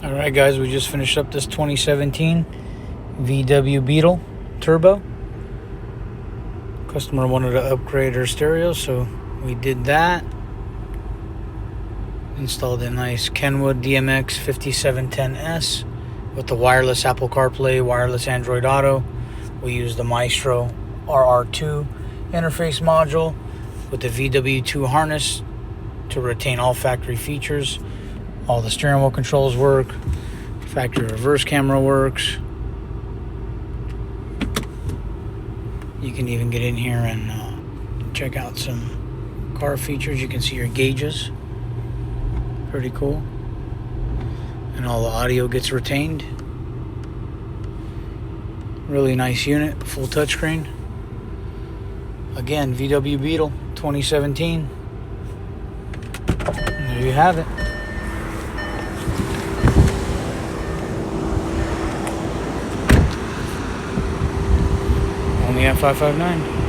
Alright guys, we just finished up this 2017 VW Beetle Turbo. Customer wanted to upgrade her stereo, so we did that. Installed a nice Kenwood DMX5710S with the wireless Apple CarPlay, wireless Android Auto. We used the Maestro RR2 interface module with the VW2 harness to retain all factory features. All the steering wheel controls work. Factory reverse camera works. You can even get in here and check out some car features. You can see your gauges. Pretty cool. And all the audio gets retained. Really nice unit. Full touchscreen. Again, VW Beetle 2017. There you have it. Only at 559.